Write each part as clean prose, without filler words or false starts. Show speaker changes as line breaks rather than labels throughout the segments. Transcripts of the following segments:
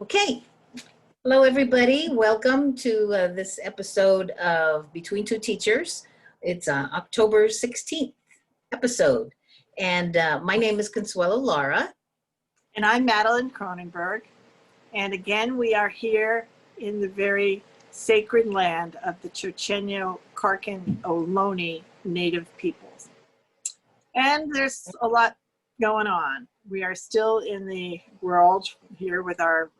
Okay. Hello, everybody. Welcome to this episode of Between Two Teachers. It's October 16th episode. And my name is Consuelo Lara.
And I'm Madeline Cronenberg. And again, we are here in the very sacred land of the Chochenyo Carcan Ohlone Native peoples. And there's a lot going on. We are still in the world here with our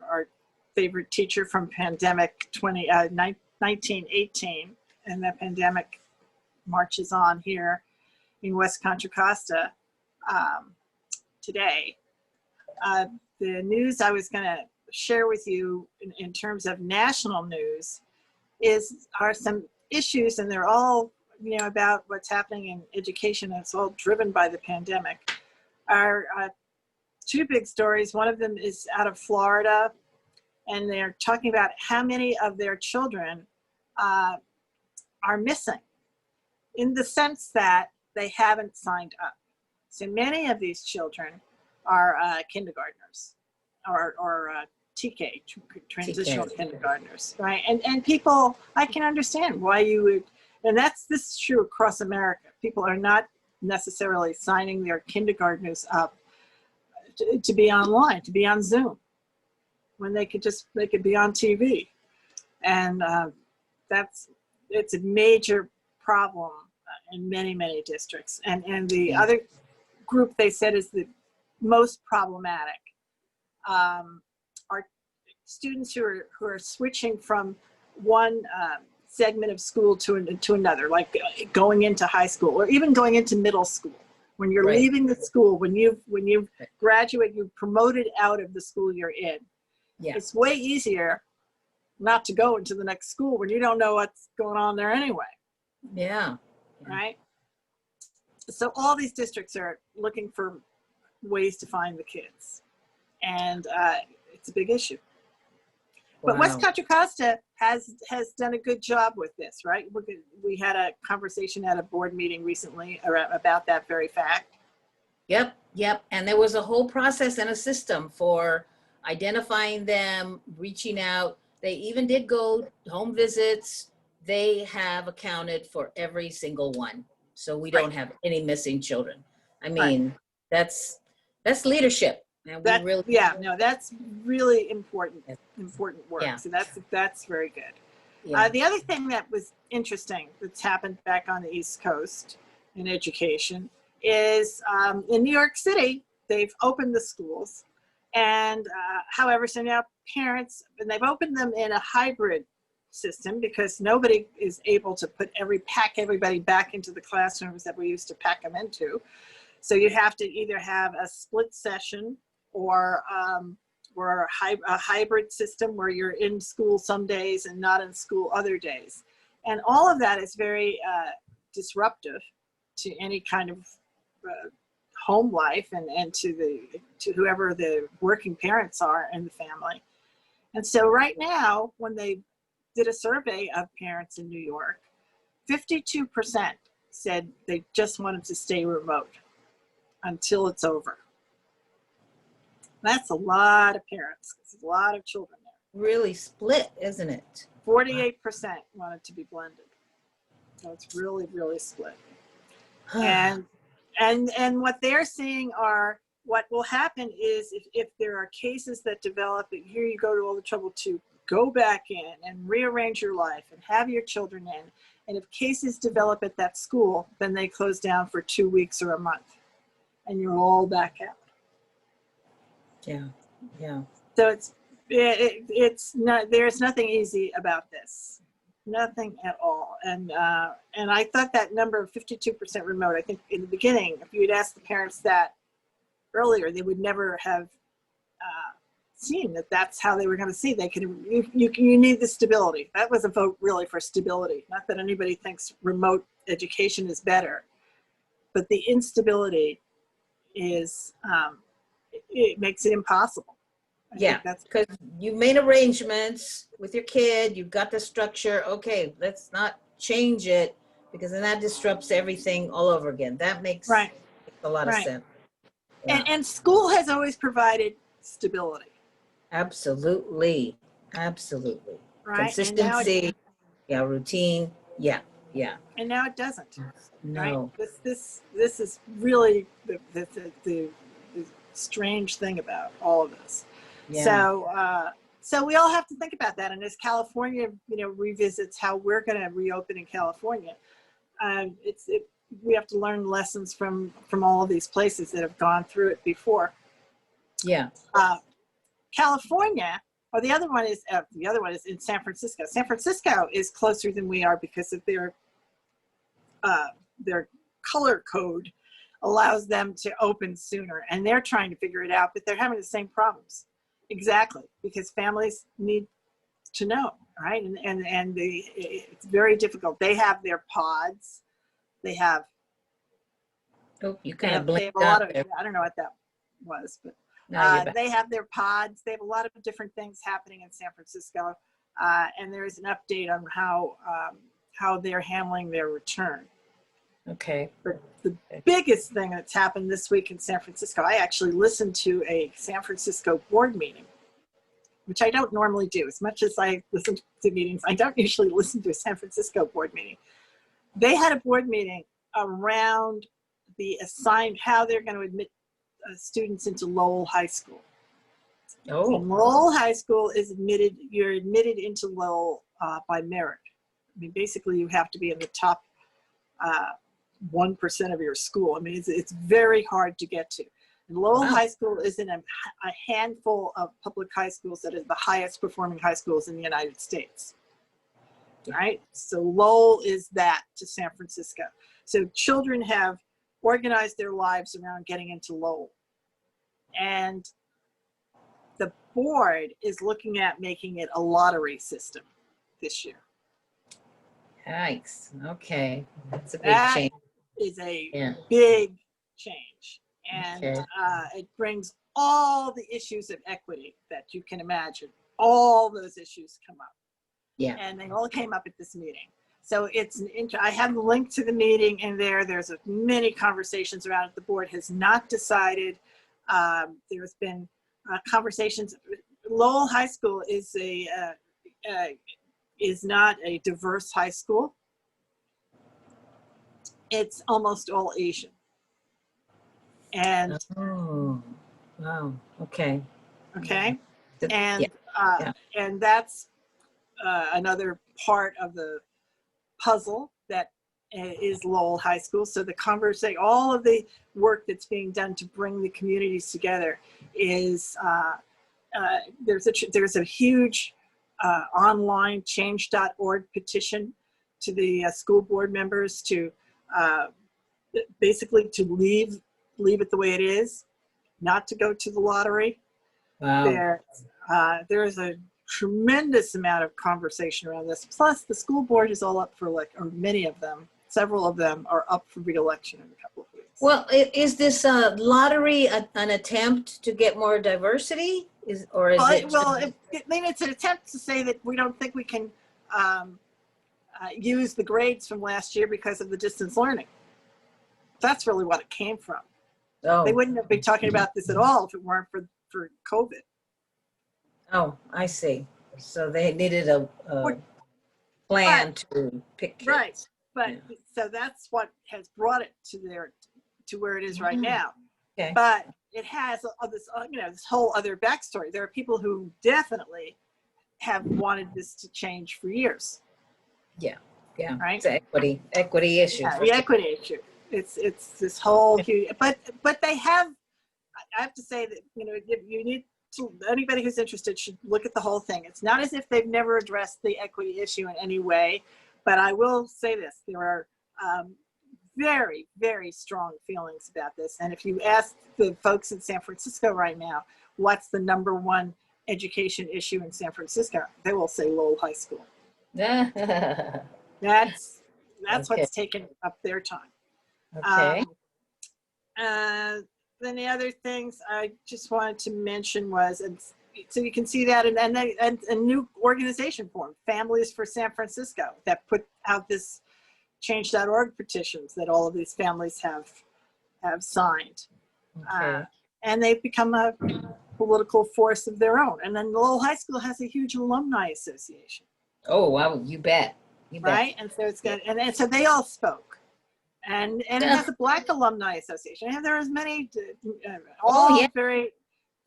favorite teacher from pandemic 1918, and the pandemic marches on here in West Contra Costa today. The news I was going to share with you in terms of national news are some issues, and they're all about what's happening in education, and it's all driven by the pandemic. Our two big stories. One of them is out of Florida, and they're talking about how many of their children are missing, in the sense that they haven't signed up. So many of these children are kindergartners or TK, transitional kindergartners, right? And people, I can understand why you would, and this is true across America. People are not necessarily signing their kindergartners up to be online, to be on Zoom, when they could be on TV. And it's a major problem in many, many districts. And the other group they said is the most problematic are students who are switching from one segment of school to another, like going into high school or even going into middle school. When you're leaving the school, when you graduate, you're promoted out of the school you're in. Yeah. It's way easier not to go into the next school when you don't know what's going on there anyway.
Yeah.
Right? So all these districts are looking for ways to find the kids. And it's a big issue. But West Contra Costa has done a good job with this, right? We had a conversation at a board meeting recently about that very fact.
Yep. And there was a whole process and a system for identifying them, reaching out. They even did go home visits. They have accounted for every single one. So we don't have any missing children. I mean, that's leadership. And
that's really important work. Yeah. So that's very good. Yeah. The other thing that was interesting that's happened back on the East Coast in education is in New York City, they've opened the schools. And however, so now parents, and they've opened them in a hybrid system because nobody is able to pack everybody back into the classrooms that we used to pack them into. So you have to either have a split session or a hybrid system where you're in school some days and not in school other days. And all of that is very disruptive to any kind of home life and to whoever the working parents are in the family. And so right now, when they did a survey of parents in New York, 52% said they just wanted to stay remote until it's over. That's a lot of parents. There's a lot of children there.
Really split, isn't it?
48% wanted to be blended. So it's really, really split. And what they're seeing are, what will happen is if there are cases that develop, here you go to all the trouble to go back in and rearrange your life and have your children in. And if cases develop at that school, then they close down for 2 weeks or a month. And you're all back out.
Yeah.
So it's not, there's nothing easy about this, nothing at all. And I thought that number of 52% remote, I think in the beginning, if you had asked the parents that earlier, they would never have seen that that's how they were going to see. They could, you need the stability. That was a vote really for stability. Not that anybody thinks remote education is better, but the instability is, it makes it impossible.
Yeah, because you made arrangements with your kid, you've got the structure. Okay, let's not change it, because then that disrupts everything all over again. That makes a lot of sense. Yeah.
And school has always provided stability,
Absolutely. Absolutely.
right?
Consistency. Yeah. Routine. Yeah. Yeah.
And now it doesn't, right?
No.
This is really the strange thing about all of this.
Yeah.
So so we all have to think about that. And as California, revisits how we're going to reopen in California, we have to learn lessons from all of these places that have gone through it before.
Yeah.
California, or the other one is in San Francisco. San Francisco is closer than we are because of their color code allows them to open sooner, and they're trying to figure it out, but they're having the same problems. Exactly, because families need to know, right? And it's very difficult. They have their pods. They have
Oh, you
they
kind of
have, they have
blinked
a lot
out
of,
there.
I don't know what that was, but
Now you're back.
they have their pods. They have a lot of different things happening in San Francisco, and there is an update on how they're handling their return.
Okay.
But the biggest thing that's happened this week in San Francisco, I actually listened to a San Francisco board meeting, which I don't normally do. As much as I listen to meetings, I don't usually listen to a San Francisco board meeting. They had a board meeting around how they're going to admit students into Lowell High School.
Oh.
And Lowell High School you're admitted into Lowell by merit. I mean, basically you have to be in the top 1% of your school. I mean, it's very hard to get to. And Lowell High School is in a handful of public high schools that is the highest performing high schools in the United States. Right? So Lowell is that to San Francisco. So children have organized their lives around getting into Lowell. And the board is looking at making it a lottery system this year.
Yikes. Okay. That's a big
That
change.
is a
Yeah.
big change. And
Okay.
it brings all the issues of equity that you can imagine. All those issues come up.
Yeah.
And they all came up at this meeting. So I have the link to the meeting in there. There's many conversations around it. The board has not decided. There's been conversations. Lowell High School is not a diverse high school. It's almost all Asian. And
Oh. Wow. Okay.
okay,
Yeah.
and that's another part of the puzzle that is Lowell High School. So all of the work that's being done to bring the communities together is there's a huge online change.org petition to the school board members to basically to leave it the way it is, not to go to the lottery.
Wow.
There's a tremendous amount of conversation around this. Plus, the school board is all up for several of them are up for re-election in a couple of weeks.
Well, is this lottery an attempt to get more diversity? It's
an attempt to say that we don't think we can use the grades from last year because of the distance learning. That's really what it came from.
Oh.
They wouldn't have been talking about this at all if it weren't for COVID.
Oh, I see. So they needed a plan to pick kids.
Right, but so that's what has brought it to where it is right now.
Okay.
But it has this whole other backstory. There are people who definitely have wanted this to change for years.
Yeah. Yeah.
Right.
It's an equity issue.
Yeah, the equity issue. It's this whole huge, but they have. I have to say that you need to, anybody who's interested should look at the whole thing. It's not as if they've never addressed the equity issue in any way, but I will say this: there are very, very strong feelings about this. And if you ask the folks in San Francisco right now, what's the #1 education issue in San Francisco, they will say Lowell High School. That's what's taken up their time.
Okay.
Then the other things I just wanted to mention was, and so you can see that, and a new organization formed, Families for San Francisco, that put out this change.org petitions that all of these families have signed.
Okay.
And they've become a political force of their own. And then Lowell High School has a huge alumni association,
Oh, wow, you bet. You bet.
right? And so it's good. And so they all spoke. And it
Yeah.
has a Black Alumni Association. And there is many,
Oh,
all
yeah.
very,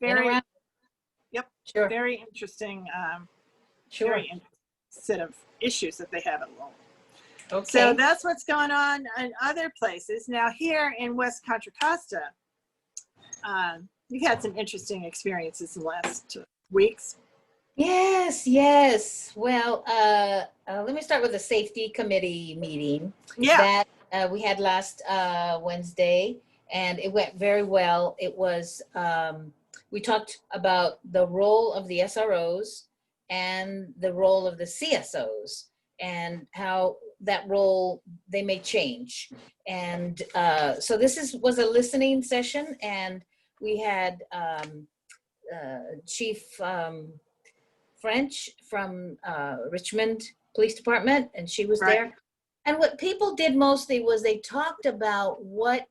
Been
very,
around.
yep,
Sure.
very interesting,
Sure.
very interesting set of issues that they have at Lowell.
Okay.
So that's what's going on in other places. Now here in West Contra Costa, you've had some interesting experiences in the last weeks.
Yes, yes. Well, let me start with the safety committee meeting
Yeah,
that we had last Wednesday, and it went very well. It was, we talked about the role of the SROs and the role of the CSOs and how that role, they may change. And so was a listening session, and we had Chief French from Richmond Police Department, and she was
right.
there. And what people did mostly was they talked about what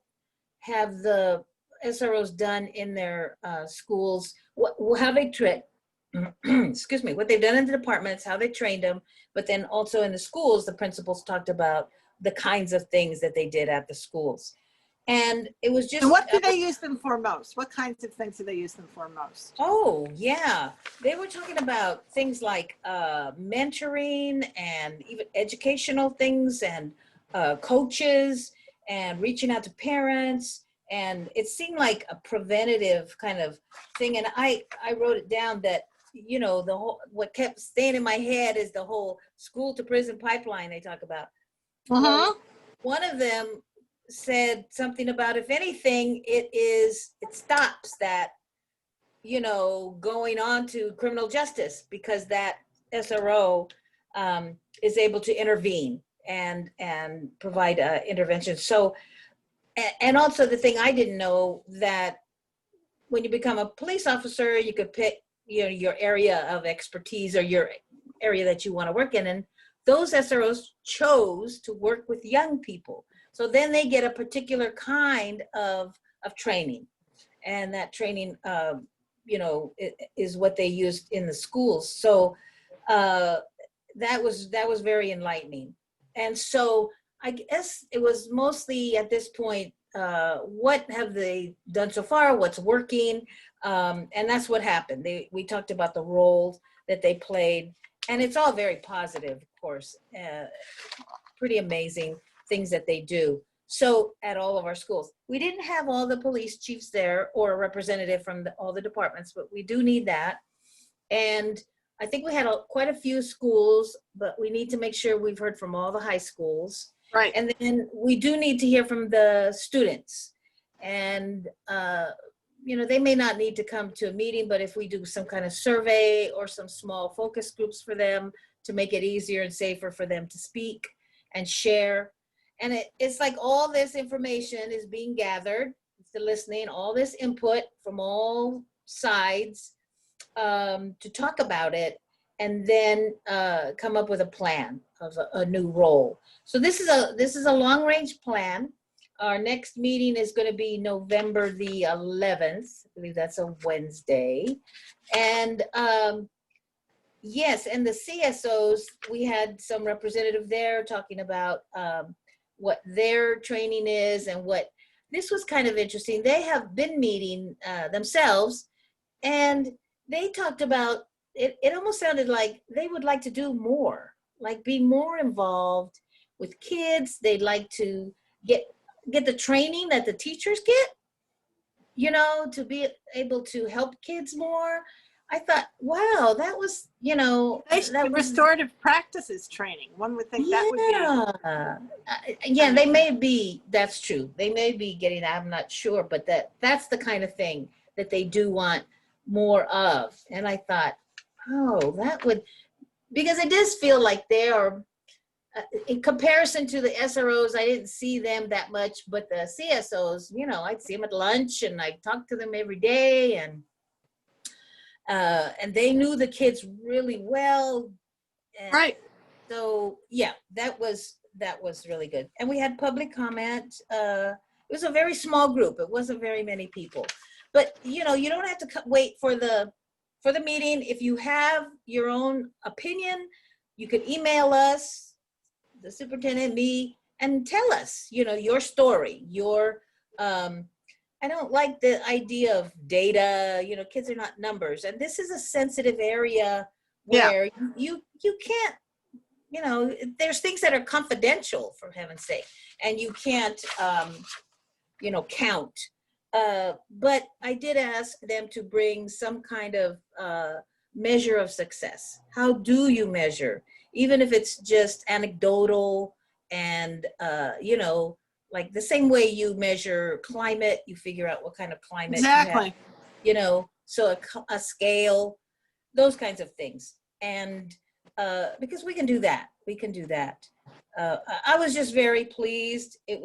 have the SROs done in their schools, how they excuse me, what they've done in the departments, how they trained them, but then also in the schools, the principals talked about the kinds of things that they did at the schools. And it was just.
And what do they use them for most? What kinds of things do they use them for most?
Oh, yeah. They were talking about things like mentoring and even educational things and coaches and reaching out to parents. And it seemed like a preventative kind of thing. And I wrote it down that, you know, what kept staying in my head is the whole school to prison pipeline they talk about. Well, one of them said something about, if anything, it stops that, you know, going on to criminal justice, because that SRO is able to intervene and provide intervention. So, and also the thing I didn't know, that when you become a police officer, you could pick, you know, your area of expertise or your area that you want to work in. And those SROs chose to work with young people. So then they get a particular kind of training. And that training, you know, is what they used in the schools. So that was very enlightening. And so I guess it was mostly at this point, what have they done so far? What's working? And that's what happened. We talked about the roles that they played, and it's all very positive, of course. Pretty amazing things that they do. So at all of our schools, we didn't have all the police chiefs there or a representative from all the departments, but we do need that. And I think we had quite a few schools, but we need to make sure we've heard from all the high schools.
Right.
And then we do need to hear from the students. And, you know, they may not need to come to a meeting, but if we do some kind of survey or some small focus groups for them to make it easier and safer for them to speak and share. And it's like all this information is being gathered, it's the listening, all this input from all sides to talk about it, and then come up with a plan of a new role. So this is a long range plan. Our next meeting is going to be November the 11th. I believe that's a Wednesday. And yes, and the CSOs, we had some representative there talking about what their training is, and what this was kind of interesting. They have been meeting themselves, and they talked about it. It almost sounded like they would like to do more, like be more involved with kids. They'd like to get the training that the teachers get, you know, to be able to help kids more. I thought, wow, that was, you know, that was
Restorative practices training. One would think that would be.
Yeah, they may be, that's true. They may be getting that, I'm not sure, but that's the kind of thing that they do want more of. And I thought, oh, that would, because it does feel like they are, in comparison to the SROs, I didn't see them that much, but the CSOs, you know, I'd see them at lunch and I talked to them every day, and they knew the kids really well. And
right.
so, yeah, that was really good. And we had public comment was a very small group. It wasn't very many people. But, you know, you don't have to wait for the meeting. If you have your own opinion, you could email us, the superintendent, me, and tell us, you know, your story, your, I don't like the idea of data, you know, kids are not numbers. And this is a sensitive area where you can't, you know, there's things that are confidential, for heaven's sake, and you can't, you know, count. But I did ask them to bring some kind of measure of success. How do you measure? Even if it's just anecdotal and, you know, like the same way you measure climate, you figure out what kind of climate you have, you know, so a scale, those kinds of things. And because we can do that, I was just very pleased. It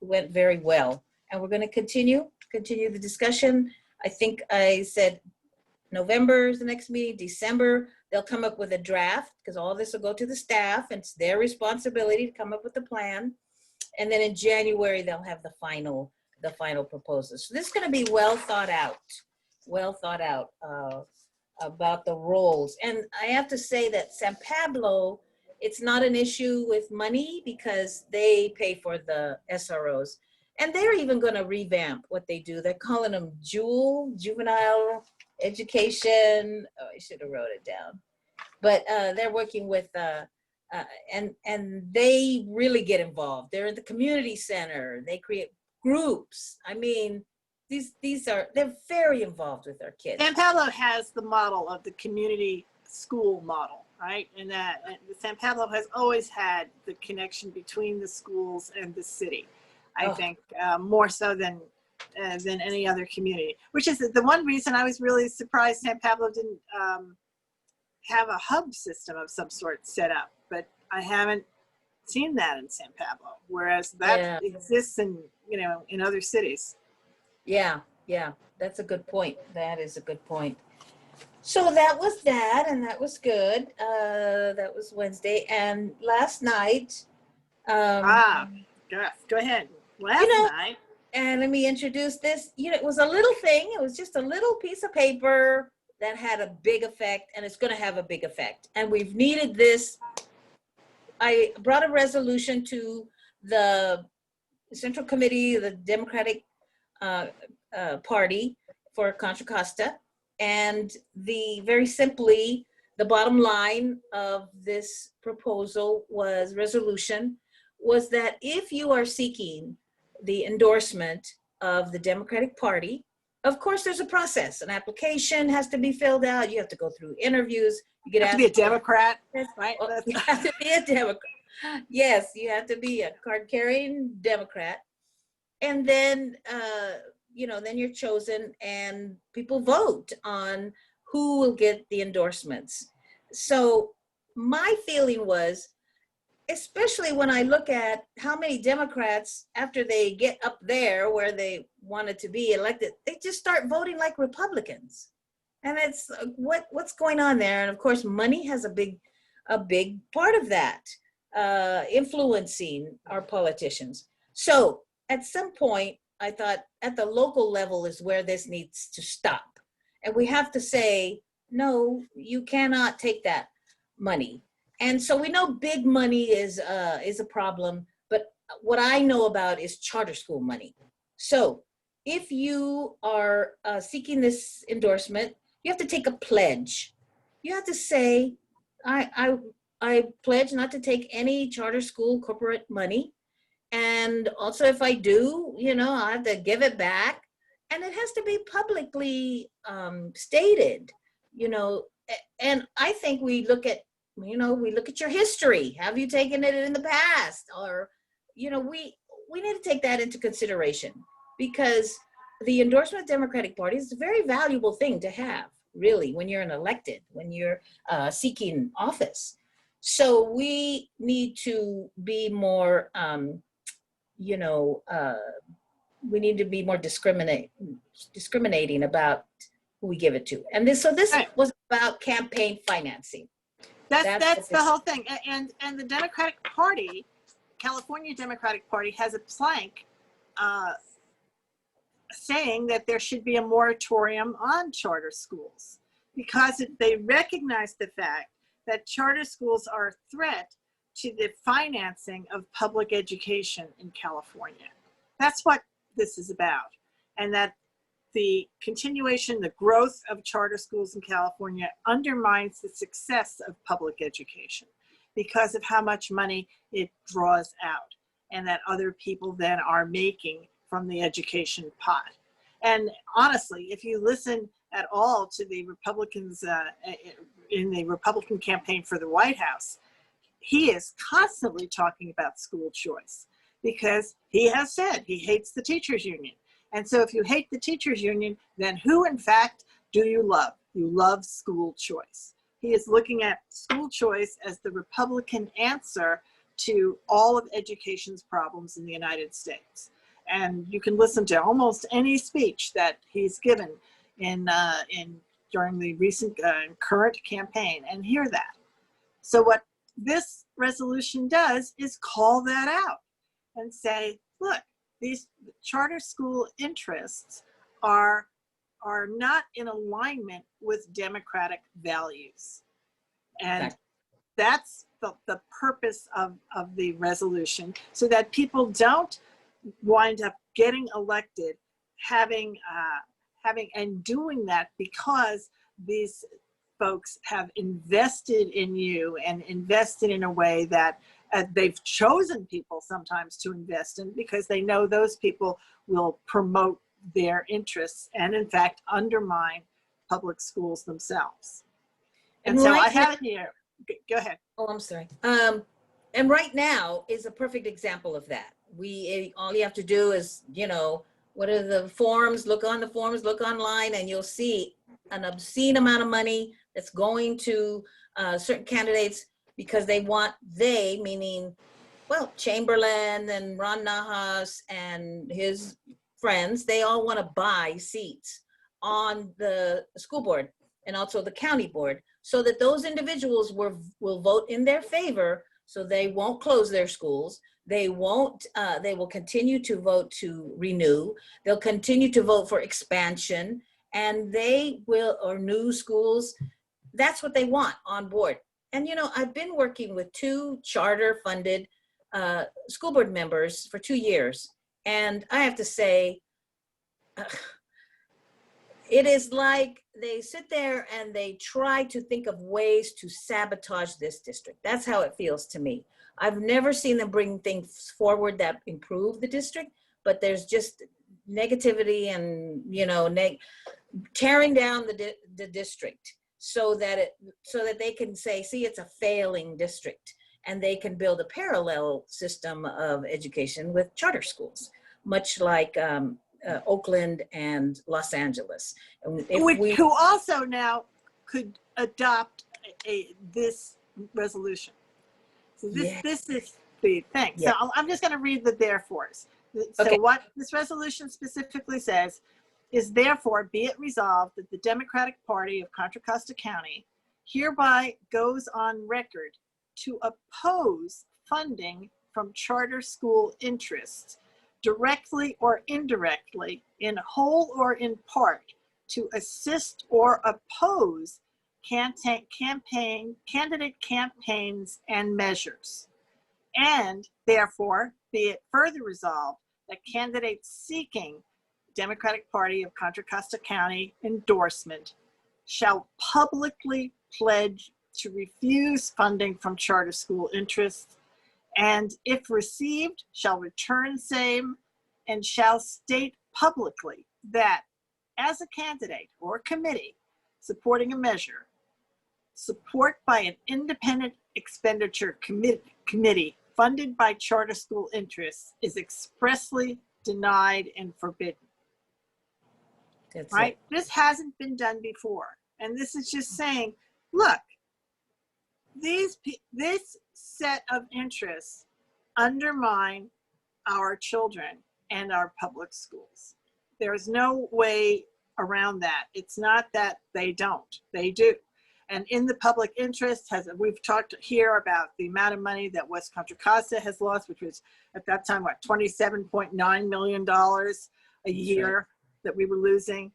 went very well, and we're going to continue the discussion. I think I said November is the next meeting. December they'll come up with a draft, because all this will go to the staff and it's their responsibility to come up with the plan. And then in January they'll have the final proposals. So this is going to be well thought out about the roles. And I have to say that San Pablo, it's not an issue with money because they pay for the SROs. And they're even going to revamp what they do. They're calling them juvenile education. Oh, I should have wrote it down. But they're working with, and they really get involved. They're in the community center. They create groups. I mean, they're very involved with their kids.
San Pablo has the model of the community school model, right? And San Pablo has always had the connection between the schools and the city. I think more so than any other community, which is the one reason I was really surprised San Pablo didn't have a hub system of some sort set up. But I haven't seen that in San Pablo, whereas that exists in, you know, in other cities.
Yeah, that's a good point. That is a good point. So that was that, and that was good. That was Wednesday, and last night.
Go ahead. Last night.
And let me introduce this. You know, it was a little thing. It was just a little piece of paper that had a big effect, and it's going to have a big effect. And we've needed this. I brought a resolution to the Central Committee, the Democratic Party for Contra Costa, and very simply, the bottom line of this proposal resolution was that if you are seeking the endorsement of the Democratic Party, of course there's a process. An application has to be filled out. You have to go through interviews. You get asked
to be a Democrat, right?
You have to be a Democrat. Yes, you have to be a card-carrying Democrat. And then, you know, then you're chosen and people vote on who will get the endorsements. So my feeling was, especially when I look at how many Democrats, after they get up there where they wanted to be elected, they just start voting like Republicans. And it's what's going on there. And of course, money has a big part of that, influencing our politicians. So at some point, I thought at the local level is where this needs to stop. And we have to say, no, you cannot take that money. And so we know big money is a problem, but what I know about is charter school money. So if you are seeking this endorsement, you have to take a pledge. You have to say, I pledge not to take any charter school corporate money. And also if I do, you know, I have to give it back. And it has to be publicly stated, you know. And I think we look at your history. Have you taken it in the past? Or, you know, we need to take that into consideration, because the endorsement of the Democratic Party is a very valuable thing to have, really, when you're when you're seeking office. So we need to be more, we need to be more discriminating about who we give it to. And this
right.
was about campaign financing.
That's the whole thing. And the Democratic Party, California Democratic Party, has a plank saying that there should be a moratorium on charter schools because they recognize the fact that charter schools are a threat to the financing of public education in California. That's what this is about. And that the continuation, the growth of charter schools in California undermines the success of public education because of how much money it draws out and that other people then are making from the education pot. And honestly, if you listen at all to the Republicans in the Republican campaign for the White House, he is constantly talking about school choice because he has said he hates the teachers union. And so if you hate the teachers union, then who in fact do you love? You love school choice. He is looking at school choice as the Republican answer to all of education's problems in the United States. And you can listen to almost any speech that he's given during the recent current campaign and hear that. So what this resolution does is call that out and say, look, these charter school interests are not in alignment with democratic values. And that's the purpose of the resolution, so that people don't wind up getting elected having and doing that because these folks have invested in you and invested in a way that they've chosen people sometimes to invest in because they know those people will promote their interests and in fact undermine public schools themselves. And so I have it here. Go ahead.
Oh, I'm sorry. And right now is a perfect example of that. All you have to do is, what are the forums? Look on the forums, look online, and you'll see an obscene amount of money that's going to certain candidates because meaning, well, Chamberlain and Ron Nahas and his friends, they all want to buy seats on the school board and also the county board so that those individuals will vote in their favor, so they won't close their schools. They will continue to vote to renew. They'll continue to vote for expansion, and or new schools. That's what they want on board. And, I've been working with 2 charter funded school board members for 2 years. And I have to say, it is like they sit there and they try to think of ways to sabotage this district. That's how it feels to me. I've never seen them bring things forward that improve the district, but there's just negativity and, tearing down the district so that they can say, see, it's a failing district, and they can build a parallel system of education with charter schools, much like Oakland and Los Angeles.
Who also now could adopt this resolution. So this is the thing. Yeah. So I'm just going to read the therefores. So okay. What this resolution specifically says is, therefore, be it resolved that the Democratic Party of Contra Costa County hereby goes on record to oppose funding from charter school interests, directly or indirectly, in whole or in part, to assist or oppose candidate campaigns and measures. And therefore, be it further resolved that candidates seeking Democratic Party of Contra Costa County endorsement shall publicly pledge to refuse funding from charter school interests, and if received, shall return same, and shall state publicly that as a candidate or committee supporting a measure, support by an independent expenditure committee funded by charter school interests is expressly denied and forbidden. That's right? This hasn't been done before. And this is just saying, look, this set of interests undermine our children and our public schools. There is no way around that. It's not that they don't, they do. and in the public interest we've talked here about the amount of money that West Contra Costa has lost, which was at that time, what, $27.9 million a year that we were losing.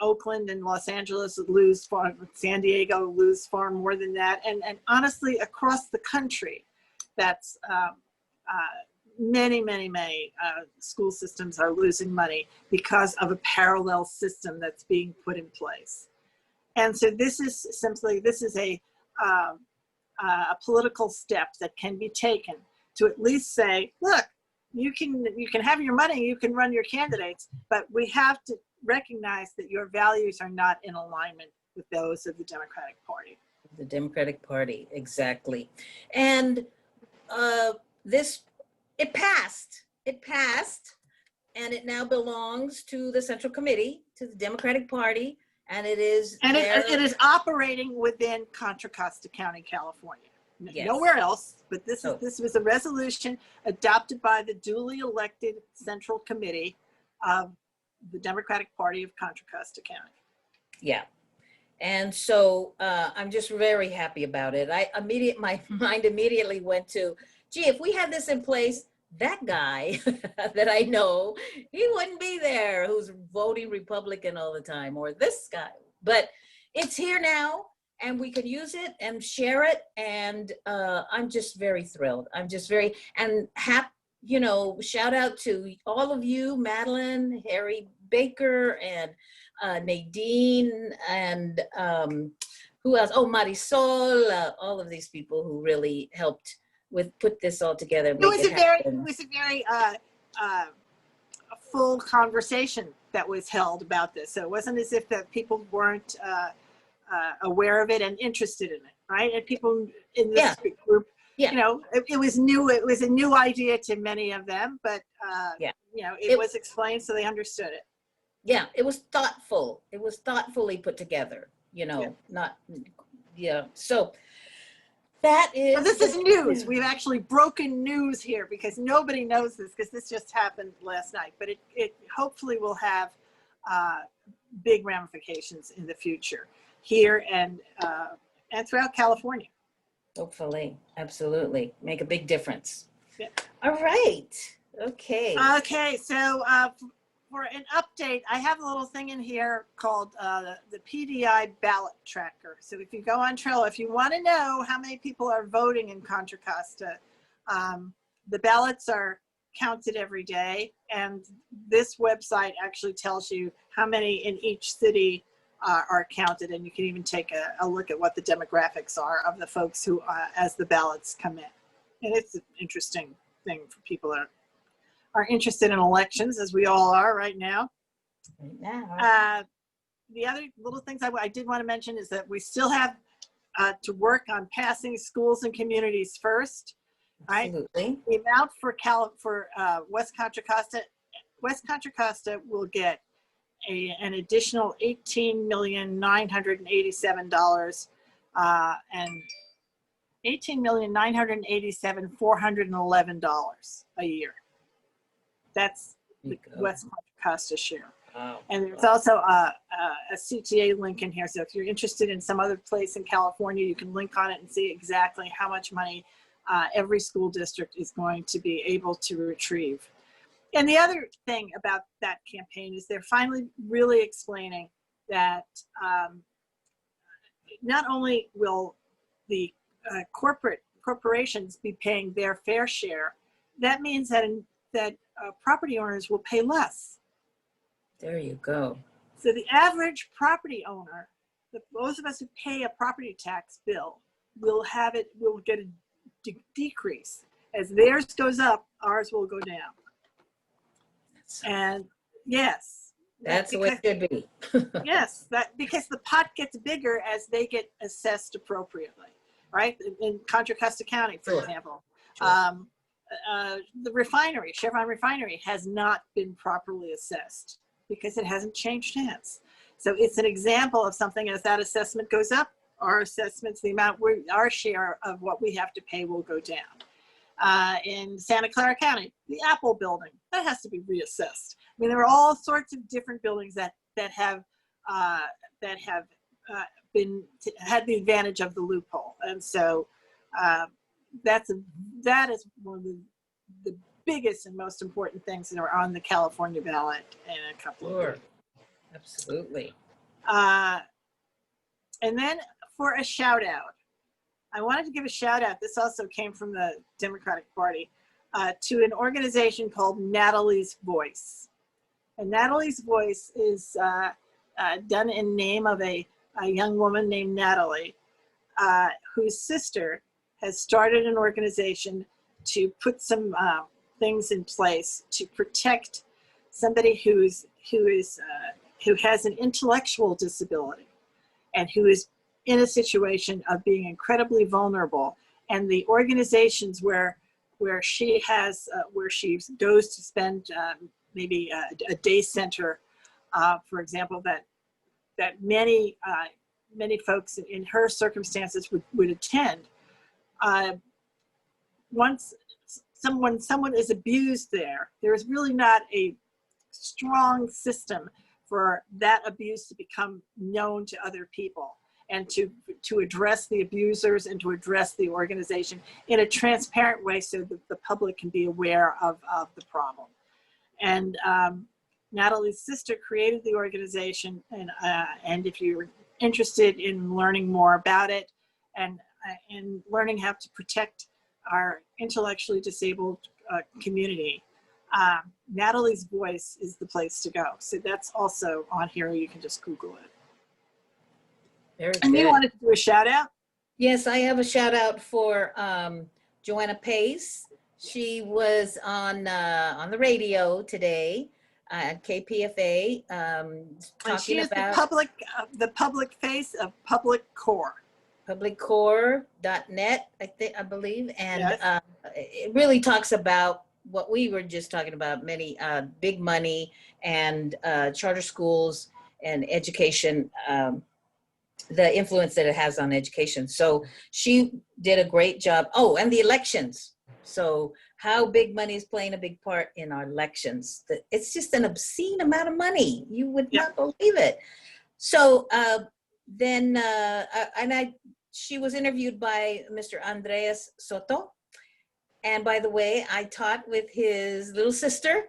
Oakland and Los Angeles lose far, San Diego lose far more than that. And honestly, across the country, that's many school systems are losing money because of a parallel system that's being put in place. And so this is a political step that can be taken to at least say, look, you can have your money, you can run your candidates, but we have to recognize that your values are not in alignment with those of the Democratic Party.
The Democratic Party, exactly. And it passed, and it now belongs to the Central Committee, to the Democratic Party, and it is
it is operating within Contra Costa County, California.
Yes.
Nowhere else, but this was a resolution adopted by the duly elected Central Committee of the Democratic Party of Contra Costa County.
Yeah. And so I'm just very happy about it. My mind immediately went to, gee, if we had this in place, that guy that I know, he wouldn't be there, who's voting Republican all the time, or this guy. But it's here now, and we can use it and share it. And I'm just very thrilled. I'm just very, and happy, you know, shout out to all of you, Madeline, Harry Baker, and Nadine, and who else? Oh, Marisol, all of these people who really helped put this all together.
It was a very full conversation that was held about this. So it wasn't as if that people weren't aware of it and interested in it, right? And people in this group, you know, it was new. It was a new idea to many of them, but you know, it was explained, so they understood it.
Yeah, it was thoughtful. It was thoughtfully put together, you know, So that is.
Well, this is news. We've actually broken news here because nobody knows this, because this just happened last night, but it hopefully will have big ramifications in the future here and throughout California.
Hopefully, absolutely. Make a big difference.
Yeah.
All right. Okay.
Okay, so for an update, I have a little thing in here called the PDI ballot tracker. So if you go on Trello, if you want to know how many people are voting in Contra Costa, the ballots are counted every day, and this website actually tells you how many in each city are counted, and you can even take a look at what the demographics are of the folks who, as the ballots come in. And it's an interesting thing for people that are interested in elections, as we all are right now. The other little things I did want to mention is that we still have to work on passing schools and communities first. Right?
Absolutely.
The amount for West Contra Costa will get an additional $18,987,000 and $18,987,411 a year. That's the West Contra Costa share.
Wow.
And there's also a CTA link in here. So if you're interested in some other place in California, you can link on it and see exactly how much money every school district is going to be able to retrieve. And the other thing about that campaign is they're finally really explaining that not only will the corporations be paying their fair share, that means that property owners will pay less.
There you go.
So the average property owner, those of us who pay a property tax bill, will get a decrease. As theirs goes up, ours will go down. And yes,
that's the way it should be.
Yes, because the pot gets bigger as they get assessed appropriately, right? In Contra Costa County, for example, the refinery, Chevron refinery, has not been properly assessed because it hasn't changed hands. So it's an example of something. As that assessment goes up, our assessments, our share of what we have to pay will go down. In Santa Clara County, the Apple building, that has to be reassessed. I mean, there are all sorts of different buildings that have had the advantage of the loophole. And so that is one of the biggest and most important things that are on the California ballot in a couple of weeks.
Absolutely.
And then for a shout out, I wanted to give a shout out. This also came from the Democratic Party to an organization called Natalie's Voice. And Natalie's Voice is done in name of a young woman named Natalie, whose sister has started an organization to put some things in place to protect somebody who has an intellectual disability and who is in a situation of being incredibly vulnerable. And the organizations where she goes to spend maybe a day center, for example, that many folks in her circumstances would attend. Once someone is abused there is really not a strong system for that abuse to become known to other people and to address the abusers and to address the organization in a transparent way so that the public can be aware of the problem. And Natalie's sister created the organization, and if you're interested in learning more about it and learning how to protect our intellectually disabled community, Natalie's Voice is the place to go. So that's also on here. You can just Google it.
Very
and
good.
You wanted to do a shout out?
Yes, I have a shout out for Joanna Pace. She was on the radio today at KPFA talking about
the public face of Public Core.
publiccore.net, I believe, and
Yes.
It really talks about what we were just talking about, many big money and charter schools and education, the influence that it has on education. So she did a great job. Oh, and the elections. So how big money is playing a big part in our elections. It's just an obscene amount of money. You would not believe it. So she was interviewed by Mr. Andres Soto. And by the way, I taught with his little sister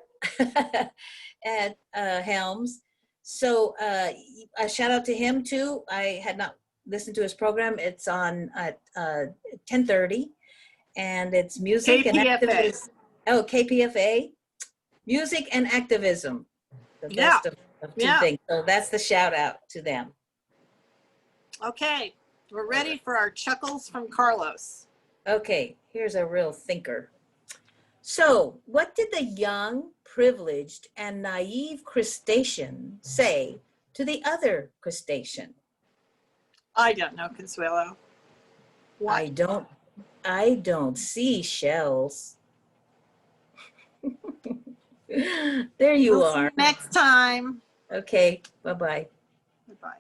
at Helms. So a shout out to him too. I had not listened to his program. It's on at 10:30, and it's music and activism. Oh, KPFA, music and activism. The best of two things. So that's the shout out to them.
Okay, we're ready for our chuckles from Carlos.
Okay, here's a real thinker. So, what did the young, privileged, and naive crustacean say to the other crustacean?
I don't know, Consuelo. What?
I don't see shells. There you
We'll
are.
see you next time.
Okay, bye-bye.
Bye-bye.